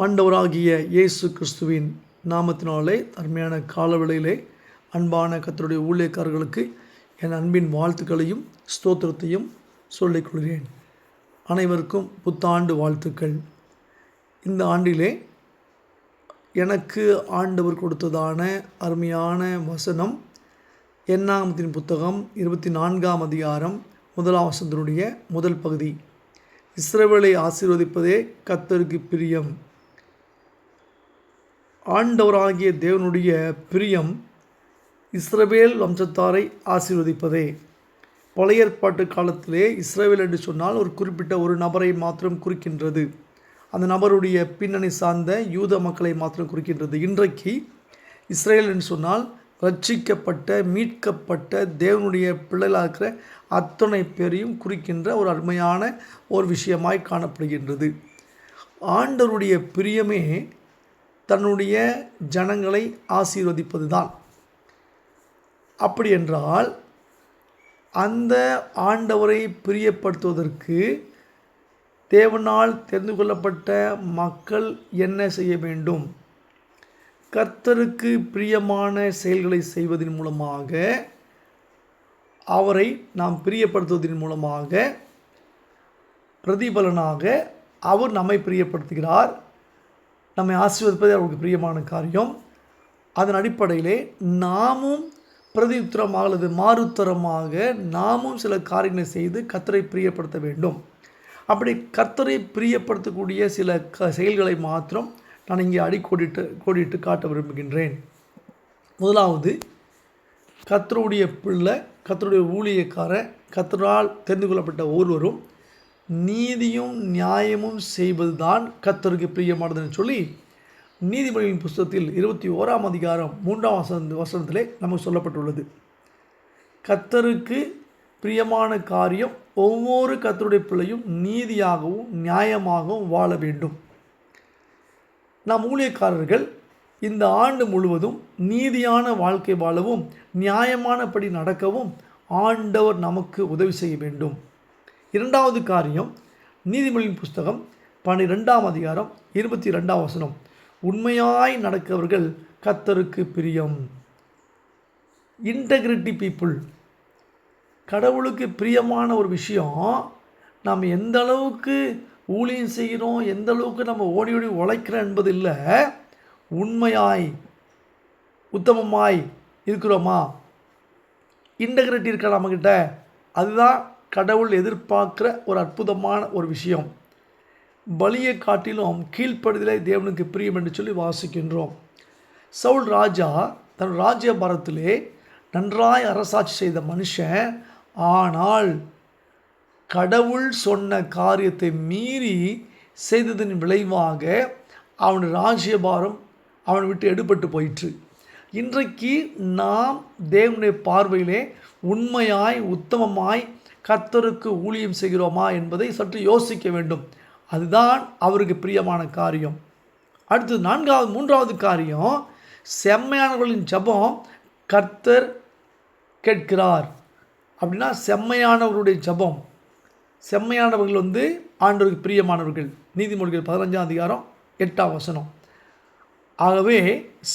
ஆண்டவராகிய இயேசு கிறிஸ்துவின் நாமத்தினாலே அருமையான காலவேளையிலே அன்பான கர்த்தருடைய ஊழியக்காரர்களுக்கு என் அன்பின் வாழ்த்துக்களையும் ஸ்தோத்திரத்தையும் சொல்லிக் கொள்கிறேன். அனைவருக்கும் புத்தாண்டு வாழ்த்துக்கள். இந்த ஆண்டிலே எனக்கு ஆண்டவர் கொடுத்ததான அருமையான வசனம் என்னாகமத்தின் புத்தகம் 24ஆம் அதிகாரம் 1ஆம் வசனத்தினுடைய முதல் பகுதி. இஸ்ரவேலை ஆசீர்வதிப்பதே கர்த்தருக்கு பிரியம். ஆண்டவராகிய தேவனுடைய பிரியம் இஸ்ரவேல் வம்சத்தாரை ஆசீர்வதிப்பதே. பழைய ஏற்பாட்டு காலத்திலே இஸ்ரவேல் என்று சொன்னால் ஒரு குறிப்பிட்ட ஒரு நபரை மாத்திரம் குறிக்கின்றது. அந்த நபருடைய பின்னணி சார்ந்த யூத மக்களை மாத்திரம் குறிக்கின்றது. இன்றைக்கு இஸ்ரேல் என்று சொன்னால் ரட்சிக்கப்பட்ட மீட்கப்பட்ட தேவனுடைய பிள்ளைகளாக இருக்கிற அத்தனை பேரையும் குறிக்கின்ற ஒரு அருமையான ஒரு விஷயமாய் காணப்படுகின்றது. ஆண்டவருடைய பிரியமே தன்னுடைய ஜனங்களை ஆசீர்வதிப்பது தான். அப்படி என்றால் அந்த ஆண்டவரை பிரியப்படுத்துவதற்கு தேவனால் தெரிந்து கொள்ளப்பட்ட மக்கள் என்ன செய்ய வேண்டும்? கர்த்தருக்கு பிரியமான செயல்களை செய்வதன் மூலமாக, அவரை நாம் பிரியப்படுத்துவதன் மூலமாக பிரதிபலனாக அவர் நம்மை பிரியப்படுத்துகிறார். நம்மை ஆசீர்வதிப்பதே அவருக்கு பிரியமான காரியம். அதன் அடிப்படையிலே நாமும் பிரதியுத்தரமாக அல்லது மாறுத்தரமாக நாமும் சில காரியங்களை செய்து கர்த்தரை பிரியப்படுத்த வேண்டும். அப்படி கர்த்தரை பிரியப்படுத்தக்கூடிய சில செயல்களை மாத்திரம் நான் இங்கே கோடிட்டு காட்ட விரும்புகின்றேன். முதலாவது, கர்த்தருடைய பிள்ளை, கர்த்தருடைய ஊழியக்காரர், கர்த்தரால் தெரிந்து கொள்ளப்பட்ட ஒருவரும் நீதியும் நியாயமும் செய்வது தான் கர்த்தருக்கு பிரியமானதுன்னு சொல்லி நீதிமொழியின் புஸ்தகத்தில் 21ஆம் அதிகாரம் 3ஆம் வசனத்திலே நமக்கு சொல்லப்பட்டுள்ளது. கர்த்தருக்கு பிரியமான காரியம் ஒவ்வொரு கர்த்தருடைய பிள்ளையும் நீதியாகவும் நியாயமாகவும் வாழ வேண்டும். நாம் ஊழியக்காரர்கள் இந்த ஆண்டு முழுவதும் நீதியான வாழ்க்கை வாழவும் நியாயமானபடி நடக்கவும் ஆண்டவர் நமக்கு உதவி செய்ய வேண்டும். இரண்டாவது காரியம், நீதிமொழியின் புஸ்தகம் 12ஆம் அதிகாரம் 22ஆம் வசனம், உண்மையாய் நடக்கிறவர்கள் கர்த்தருக்கு பிரியம். இன்டெகிரிட்டி பீப்புள், கடவுளுக்கு பிரியமான ஒரு விஷயம். நாம் எந்த அளவுக்கு ஊழியம் செய்கிறோம், எந்த அளவுக்கு நம்ம ஓடி ஓடி உழைக்கிறோம் என்பது இல்லை. உண்மையாய் உத்தமமாய் இருக்கிறோமா, இன்டெகிரிட்டி இருக்கா நம்மக்கிட்ட, அதுதான் கடவுள் எதிர்பார்க்குற ஒரு அற்புதமான ஒரு விஷயம். பலியை காட்டிலும் கீழ்ப்படுதலை தேவனுக்கு பிரியம் என்று சொல்லி வாசிக்கின்றோம். சவுல் ராஜா தன் ராஜ்யபாரத்திலே நன்றாய் அரசாட்சி செய்த மனுஷன், ஆனால் கடவுள் சொன்ன காரியத்தை மீறி செய்ததன் விளைவாக அவன் ராஜ்யபாரம் அவனை விட்டு எடுபட்டு போயிற்று. இன்றைக்கு நாம் தேவனுடைய பார்வையிலே உண்மையாய் உத்தமமாய் கர்த்தருக்கு ஊழியம் செய்கிறோமா என்பதை சற்று யோசிக்க வேண்டும். அதுதான் அவருக்கு பிரியமான காரியம். அடுத்தது மூன்றாவது காரியம், செம்மையானவர்களின் ஜெபம் கர்த்தர் கேட்கிறார். அப்படின்னா செம்மையானவர்களுடைய ஜெபம், செம்மையானவர்கள் ஆண்டவருக்கு பிரியமானவர்கள். நீதிமொழிகள் 15ஆம் அதிகாரம் 8ஆம் வசனம். ஆகவே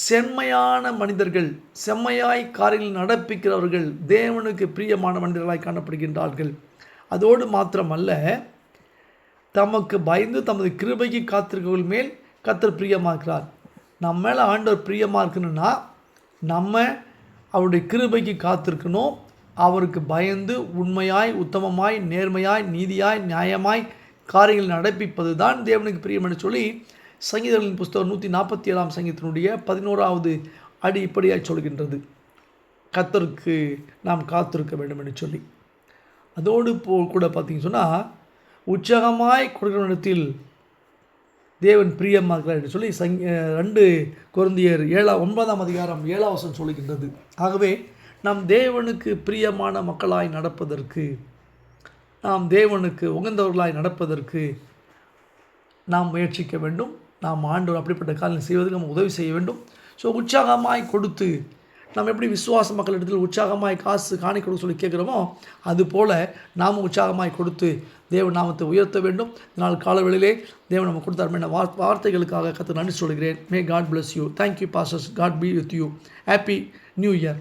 செம்மையான மனிதர்கள், செம்மையாய் காரியங்கள் நடப்பிக்கிறவர்கள் தேவனுக்கு பிரியமான மனிதர்களாய் காணப்படுகின்றார்கள். அதோடு மாத்திரமல்ல, தமக்கு பயந்து தமது கிருபைக்கு காத்திருக்கவர்கள் மேல் கர்த்தர் பிரியமாக்கிறார். நம்ம மேலே ஆண்டவர் பிரியமாக இருக்கணும்னா நம்ம அவருடைய கிருபைக்கு காத்திருக்கணும். அவருக்கு பயந்து உண்மையாய் உத்தமமாய் நேர்மையாய் நீதியாய் நியாயமாய் காரியங்கள் நடப்பிப்பது தான் தேவனுக்கு பிரியம் என்று சொல்லி சங்கீதங்களின் புஸ்தகம் 147ஆம் சங்கீதத்தினுடைய 11வது அடி இப்படியாக சொல்கின்றது. கர்த்தருக்கு நாம் காத்திருக்க வேண்டும் என்று சொல்லி. அதோடு கூட பார்த்தீங்கன்னு சொன்னால், உற்சாகமாய் கொடுக்கிற இடத்தில் தேவன் பிரியமாகிறார் என்று சொல்லி 2 கொரிந்தியர் 9ஆம் அதிகாரம் 7ஆம் வசனம் சொல்கின்றது. ஆகவே நாம் தேவனுக்கு பிரியமான மக்களாய் நடப்பதற்கு, நாம் தேவனுக்கு உகந்தவர்களாய் நடப்பதற்கு நாம் முயற்சிக்க வேண்டும். நாம் ஆண்டவர் அப்படிப்பட்ட காரியம் செய்வதற்கு நம்ம உதவி செய்ய வேண்டும். ஸோ உற்சாகமாய் கொடுத்து நம்ம எப்படி விசுவாச மக்கள் இடத்தில் உற்சாகமாய் காசு காணி கொடுக்க சொல்லி கேட்குறோமோ அதுபோல் நாமும் உற்சாகமாய் கொடுத்து தேவ நாமத்தை உயர்த்த வேண்டும். இதனால் காலவெளியிலே தேவன் நம்ம கொடுத்த அருமையான வார்த்தைகளுக்காக கர்த்தருக்கு நன்றி சொல்கிறேன். May God bless you. Thank you pastors. God be with you. Happy New Year.